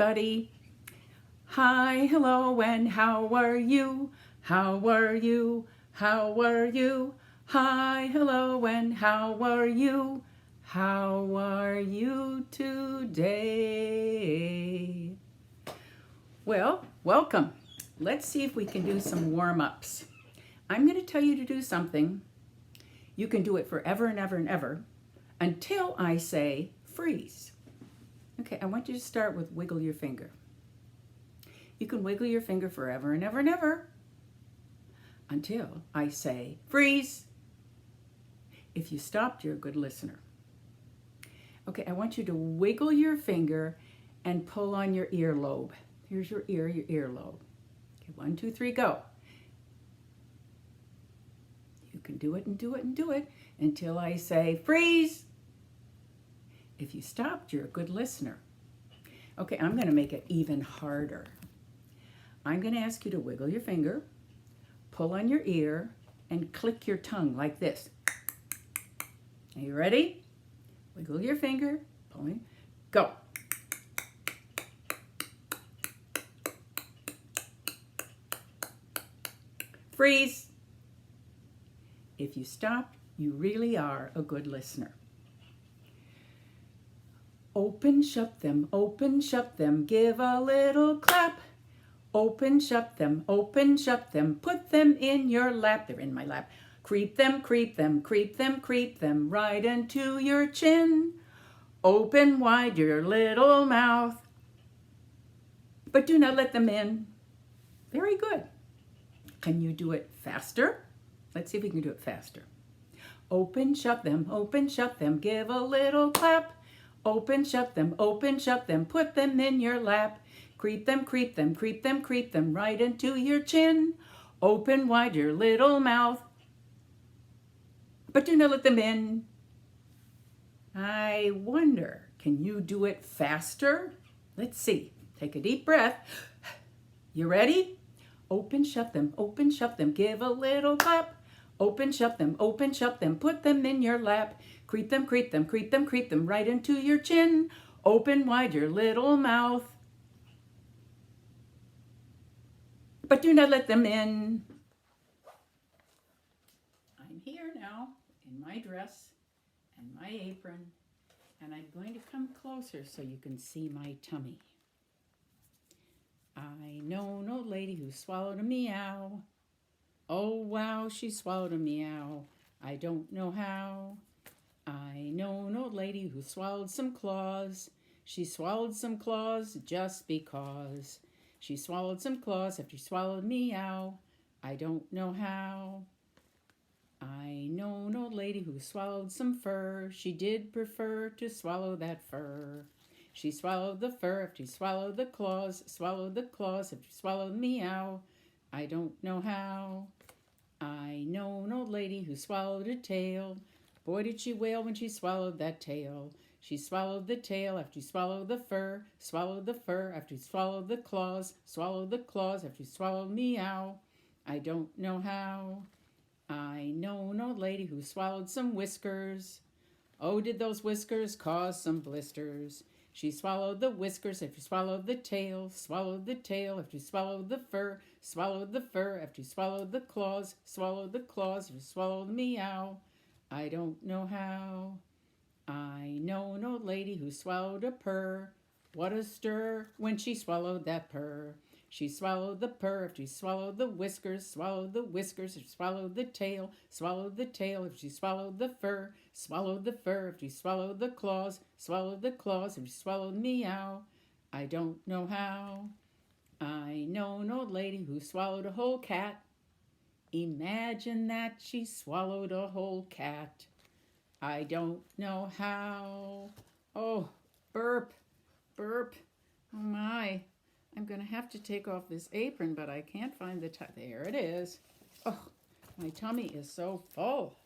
everybody. Hi, hello, and how are you? How are you? How are you? Hi, hello, and how are you? How are you today? Well, welcome. Let's see if we can do some warm-ups. I'm going to tell you to do something. You can do it forever and ever and ever until I say freeze. Okay, I want you to start with wiggle your finger. You can wiggle your finger forever and ever and ever until I say freeze. If you stopped, you're a good listener. Okay, I want you to wiggle your finger and pull on your earlobe. Here's your earlobe. Okay, 1, 2, 3, go. You can do it and do it and do it until I say freeze. If you stopped, you're a good listener. Okay, I'm going to make it even harder. I'm going to ask you to wiggle your finger, pull on your ear, and click your tongue like this. Are you ready? Wiggle your finger, pulling, go. Freeze. If you stop, you really are a good listener. Open, shut them, give a little clap. Open, shut them, put them in your lap. They're in my lap. Creep them, right into your chin. Open wide your little mouth, but do not let them in. Very good. Can you do it faster? Let's see if we can do it faster. Open, shut them, give a little clap. Open, shut them, put them in your lap. Creep them, right into your chin. Open wide your little mouth, but do not let them in. I wonder, can you do it faster? Let's see. Take a deep breath. You ready? Open, shut them, give a little clap. Open, shut them, put them in your lap. Creep them, right into your chin. Open wide your little mouth, but do not let them in. I'm here now in my dress and my apron, and I'm going to come closer so you can see my tummy. I know an old lady who swallowed a meow. Oh wow, she swallowed a meow. I don't know how. I know an old lady who swallowed some claws. She swallowed some claws just because. She swallowed some claws after she swallowed meow. I don't know how. I know an old lady who swallowed some fur. She did prefer to swallow that fur. She swallowed the fur after she swallowed the claws after she swallowed meow. I don't know how. I know an old lady who swallowed a tail. Boy, did she wail when she swallowed that tail. She swallowed the tail after she swallowed the fur after she swallowed the claws after she swallowed meow. I don't know how. I know an old lady who swallowed some whiskers. Oh, did those whiskers cause some blisters. She swallowed the whiskers after she swallowed the tail after she swallowed the fur after she swallowed the claws after she swallowed meow. I don't know how. I know an old lady who swallowed a purr. What a stir when she swallowed that purr. She swallowed the purr after she swallowed the whiskers after she swallowed the tail after she swallowed the fur after she swallowed the claws after she swallowed meow. I don't know how. I know an old lady who swallowed a whole cat. Imagine that, she swallowed a whole cat. I don't know how. Oh, burp. Oh my. I'm going to have to take off this apron, but I can't find the there it is. Oh, my tummy is so full.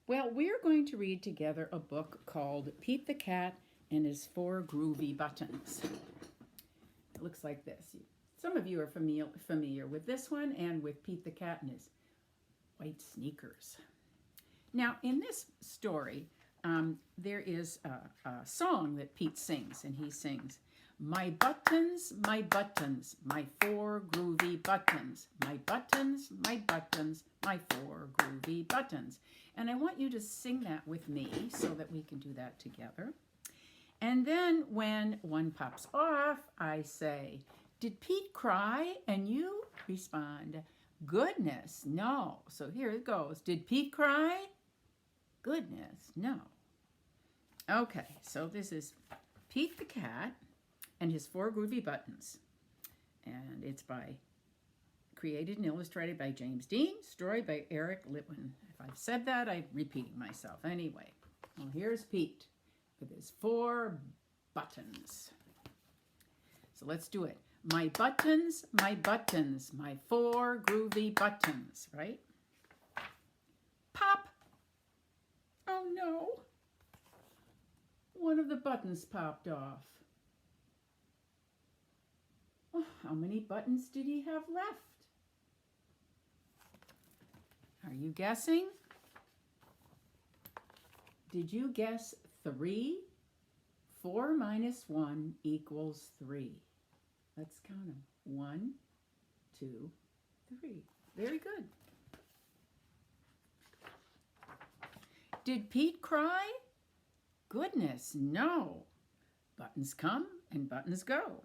Well, we're going to read together a book called Pete the Cat and His 4 Groovy Buttons. It looks like this. Some of you are familiar with this one and with Pete the Cat and his white sneakers. Now, in this story, there is a song that Pete sings, and he sings, My buttons, my four groovy buttons. My buttons, my four groovy buttons. And I want you to sing that with me so that we can do that together. And then when one pops off, I say, did Pete cry? And you respond, goodness, no. So here it goes. Did Pete cry? Goodness, no. Okay, so this is Pete the cat and his four groovy buttons. And it's created and illustrated by James Dean, story by Eric Litwin. If I've said that, I'm repeating myself. Anyway, well, here's Pete with his four buttons. So let's do it. My buttons, my four groovy buttons, right? Pop! Oh no! One of the buttons popped off. Oh, how many buttons did he have left? Are you guessing? Did you guess 3? 4 minus 1 equals 3. Let's count them. 1, 2, 3. Very good. Did Pete cry? Goodness, no. Buttons come and buttons go.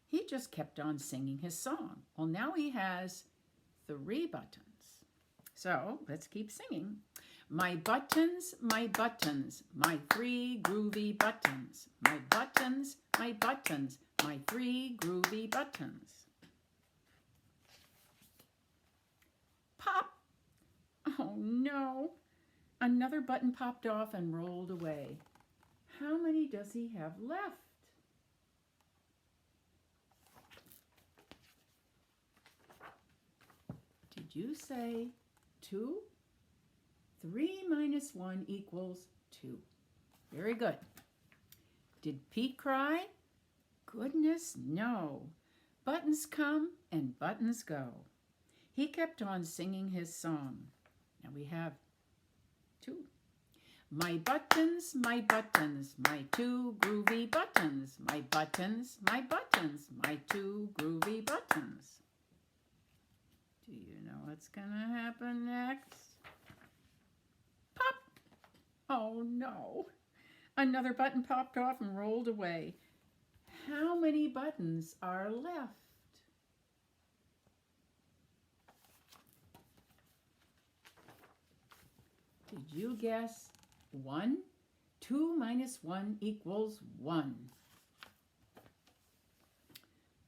He just kept on singing his song. Well, now he has 3 buttons. So let's keep singing. My buttons, my 3 groovy buttons. My buttons, my 3 groovy buttons. Pop! Oh no! Another button popped off and rolled away. How many does he have left? Did you say 2? 3 minus 1 equals 2. Very good. Did Pete cry? Goodness, no. Buttons come and buttons go. He kept on singing his song. Now we have 2. My buttons, my 2 groovy buttons. My buttons, my 2 groovy buttons. Do you know what's gonna happen next? Pop! Oh no! Another button popped off and rolled away. How many buttons are left? Did you guess 1? 2 minus 1 equals 1.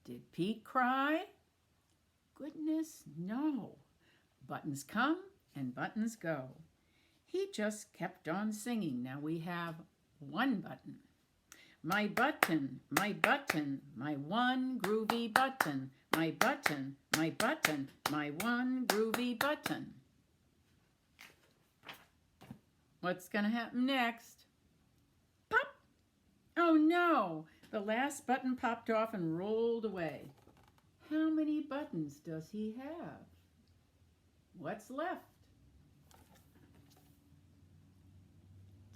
Did Pete cry? Goodness, no. Buttons come and buttons go. He just kept on singing. Now we have 1 button. My button, my 1 groovy button. My button, my 1 groovy button. What's going to happen next? Pop! Oh no! The last button popped off and rolled away. How many buttons does he have? What's left?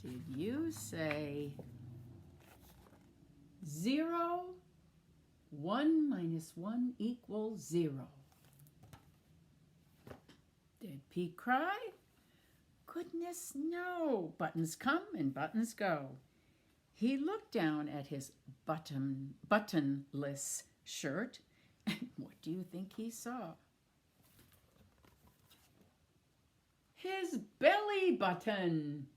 Did you say 0? 1 minus 1 equals 0. Did Pete cry? Goodness, no. Buttons come and buttons go. He looked down at his buttonless shirt, and what do you think he saw? His belly button.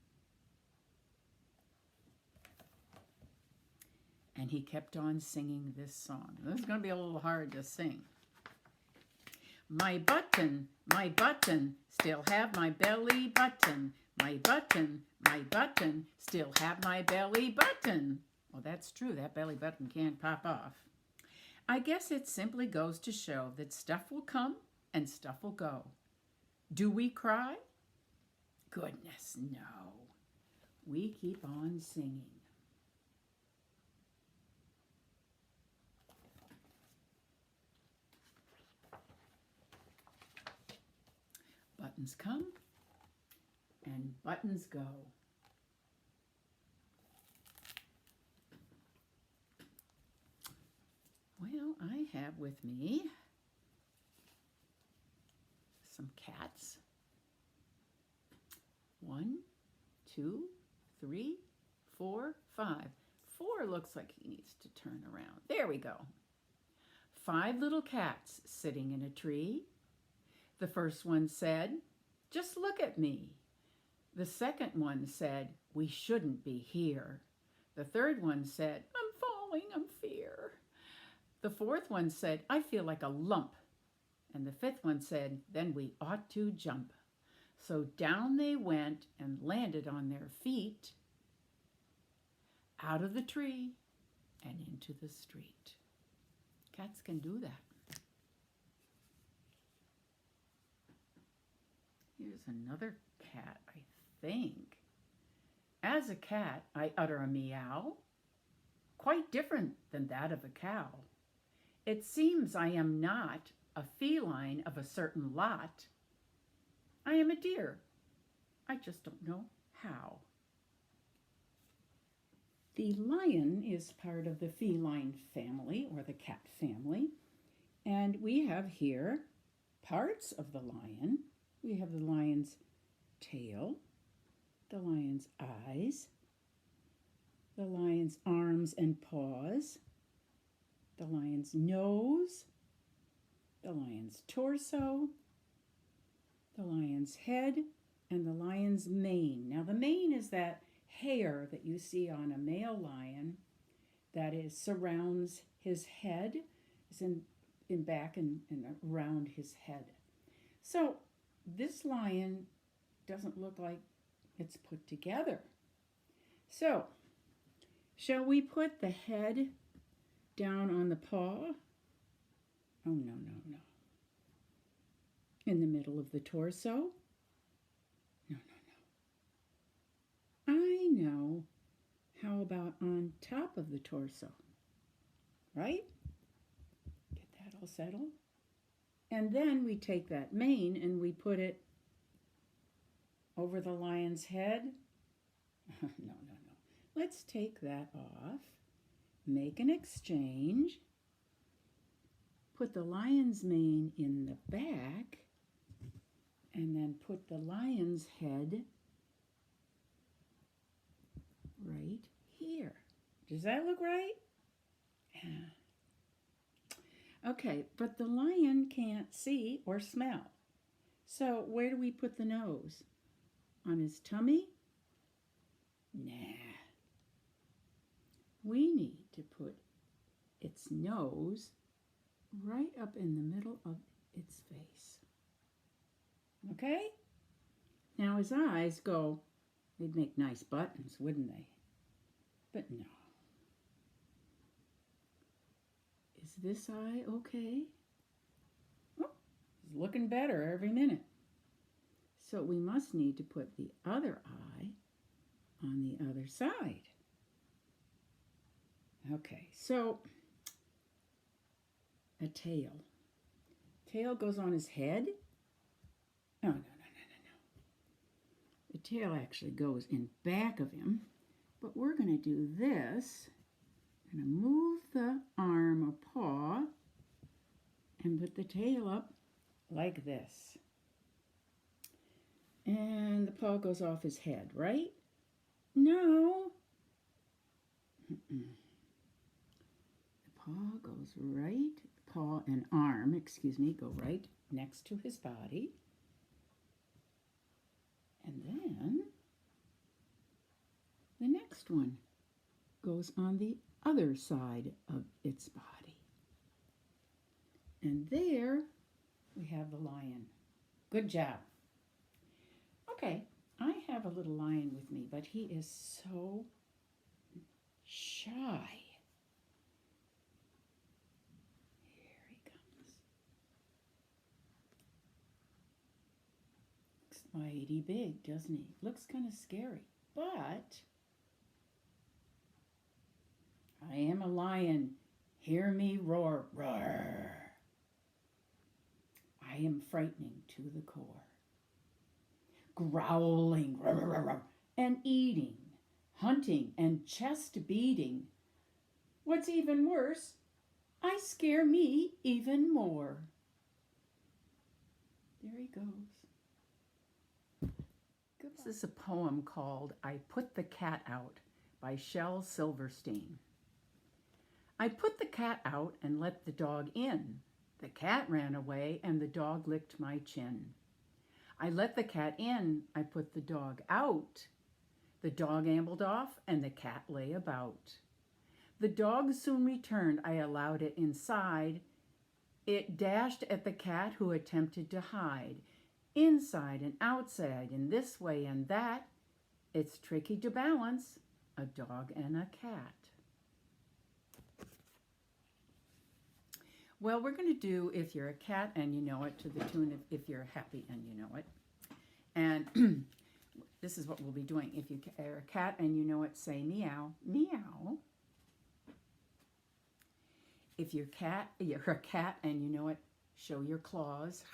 And he kept on singing this song. This is going to be a little hard to sing. My button, still have my belly button. My button, still have my belly button. Well, that's true. That belly button can't pop off. I guess it simply goes to show that stuff will come and stuff will go. Do we cry? Goodness, no. We keep on singing. Buttons come and buttons go. I have with me some cats. 1, 2, 3, 4, 5. 4 looks like he needs to turn around. There we go. 5 little cats sitting in a tree. The first one said, "Just look at me." The second one said, "We shouldn't be here." The third one said, "I'm falling, I'm fear." The fourth one said, "I feel like a lump." And the fifth one said, "Then we ought to jump." So down they went and landed on their feet, out of the tree and into the street. Cats can do that. Here's another cat, I think. As a cat, I utter a meow, quite different than that of a cow. It seems I am not a feline of a certain lot. I am a deer. I just don't know how. The lion is part of the feline family, or the cat family, and we have here parts of the lion. We have the lion's tail, the lion's eyes, the lion's arms and paws, the lion's nose, the lion's torso, the lion's head, and the lion's mane. Now the mane is that hair that you see on a male lion that surrounds his head. It's in back and around his head. So this lion doesn't look like it's put together. So shall we put the head down on the paw? Oh, no. In the middle of the torso? No. I know. How about on top of the torso? Right? Get that all settled. And then we take that mane and we put it over the lion's head. No. Let's take that off. Make an exchange. Put the lion's mane in the back. And then put the lion's head right here. Does that look right? Yeah. Okay, but the lion can't see or smell. So where do we put the nose? On his tummy? Nah. We need to put its nose right up in the middle of its face. Okay? Now his eyes go, they'd make nice buttons, wouldn't they? But no. Is this eye okay? Oh, it's looking better every minute. So we must need to put the other eye on the other side. Okay, so a tail. Tail goes on his head. Oh, no. The tail actually goes in back of him, but we're going to do this. We're going to move the arm or paw and put the tail up like this. And the paw goes off his head, right? No. The paw goes right, paw and arm, go right next to his body. And then the next one goes on the other side of its body. And there we have the lion. Good job. Okay, I have a little lion with me, but he is so shy. Here he comes. Looks mighty big, doesn't he? Looks kind of scary, but I am a lion. Hear me roar, roar. I am frightening to the core. Growling, roar, roar, roar, and eating, hunting, and chest beating. What's even worse, I scare me even more. There he goes. Goodbye. This is a poem called I Put the Cat Out by Shel Silverstein. I put the cat out and let the dog in. The cat ran away and the dog licked my chin. I let the cat in, I put the dog out. The dog ambled off and the cat lay about. The dog soon returned, I allowed it inside. It dashed at the cat who attempted to hide. Inside and outside, in this way and that. It's tricky to balance a dog and a cat. Well, we're going to do If You're a Cat and You Know It to the tune of If You're Happy and You Know It. And this is what we'll be doing. If you're a cat and you know it, say meow, meow. If you're a cat and you know it, show your claws.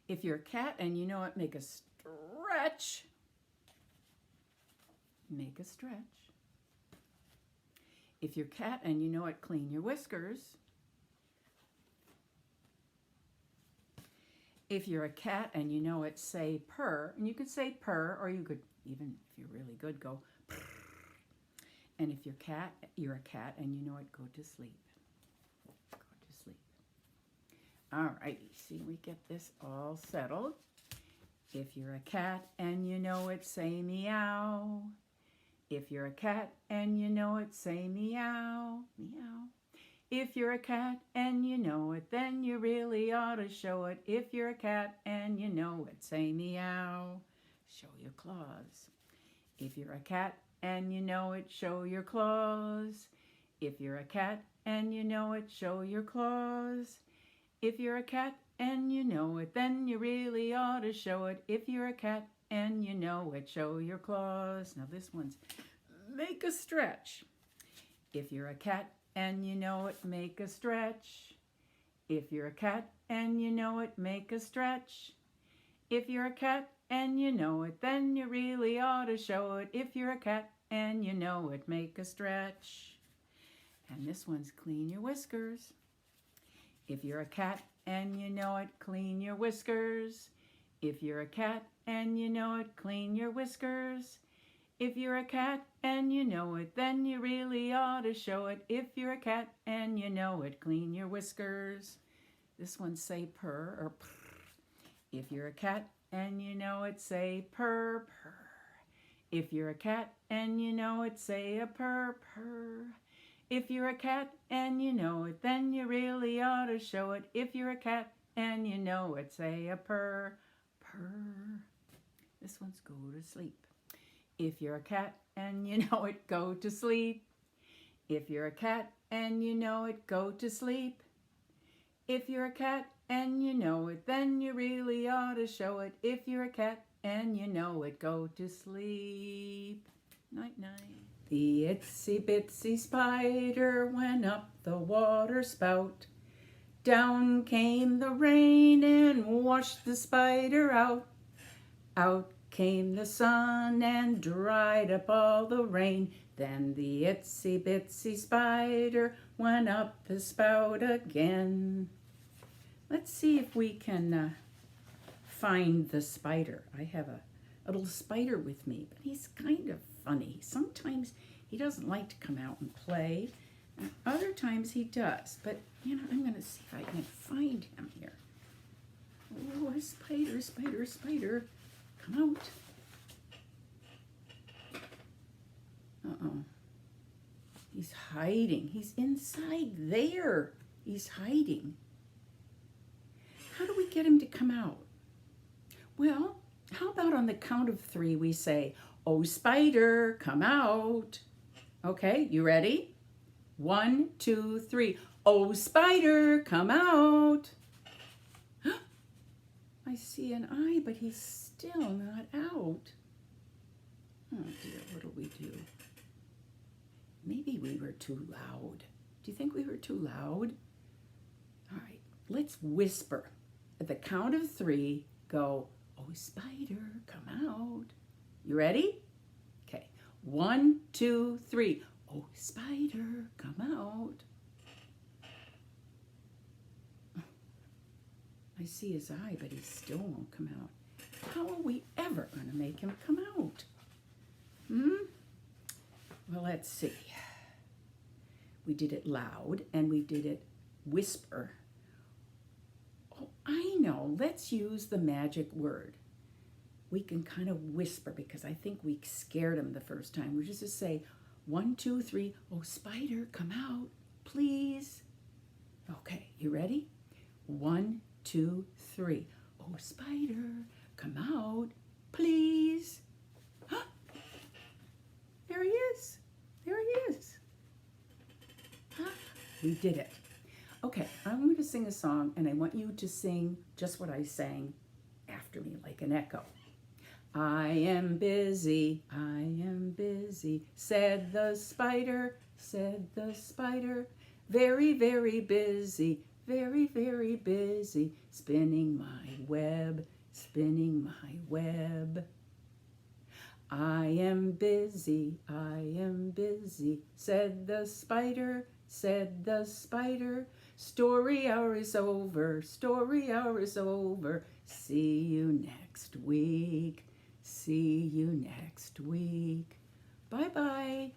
If you're a cat and you know it, make a stretch. Make a stretch. If you're a cat and you know it, clean your whiskers. If you're a cat and you know it, say purr. And you could say purr, or you could, even if you're really good, go purr. And if you're a cat and you know it, go to sleep. Go to sleep. All righty, see, we get this all settled. If you're a cat and you know it, say meow. If you're a cat and you know it, say meow, meow. If you're a cat and you know it, then you really ought to show it. If you're a cat and you know it, say meow. Show your claws. If you're a cat and you know it, show your claws. If you're a cat and you know it, show your claws. If you're a cat and you know it, then you really ought to show it. If you're a cat and you know it, show your claws. Now this one's make a stretch. If you're a cat and you know it, make a stretch. If you're a cat and you know it, make a stretch. If you're a cat and you know it, then you really ought to show it. If you're a cat and you know it, make a stretch. And this one's clean your whiskers. If you're a cat and you know it, clean your whiskers. If you're a cat and you know it, clean your whiskers. If you're a cat and you know it, then you really ought to show it. If you're a cat and you know it, clean your whiskers. This one say purr or purr. If you're a cat and you know it, say purr, purr. If you're a cat and you know it, say a purr, purr. If you're a cat and you know it, then you really ought to show it. If you're a cat and you know it, say a purr, purr. This one's go to sleep. If you're a cat and you know it, go to sleep. If you're a cat and you know it, go to sleep. If you're a cat and you know it, then you really ought to show it. If you're a cat and you know it, go to sleep. Night, night. The itsy bitsy spider went up the water spout. Down came the rain and washed the spider out. Out came the sun and dried up all the rain. Then the itsy bitsy spider went up the spout again. Let's see if we can find the spider. I have a little spider with me, but he's kind of funny. Sometimes he doesn't like to come out and play, and other times he does. But, you know, I'm going to see if I can find him here. Oh, a spider, spider, spider. Come out. Uh-oh. He's hiding. He's inside there. He's hiding. How do we get him to come out? Well, how about on the count of 3 we say, "Oh, spider, come out." Okay, you ready? 1, 2, 3. "Oh, spider, come out." I see an eye, but he's still not out. Oh dear, what do we do? Maybe we were too loud. Do you think we were too loud? All right, let's whisper. At the count of 3, go, "Oh, spider, come out." You ready? Okay, 1, 2, 3. Oh, spider, come out. I see his eye, but he still won't come out. How are we ever going to make him come out? Well, let's see. We did it loud and we did it whisper. Oh, I know. Let's use the magic word. We can kind of whisper because I think we scared him the first time. We're just to say 1, 2, 3. Oh, spider, come out, please. Okay, you ready? 1, 2, 3. Oh, spider, come out, please. There he is. There he is. We did it. Okay, I'm going to sing a song, and I want you to sing just what I sang after me, like an echo. I am busy, said the spider, very, very busy, very, very busy, spinning my web, spinning my web. I am busy, said the spider, story hour is over, story hour is over, see you next week. See you next week. Bye-bye.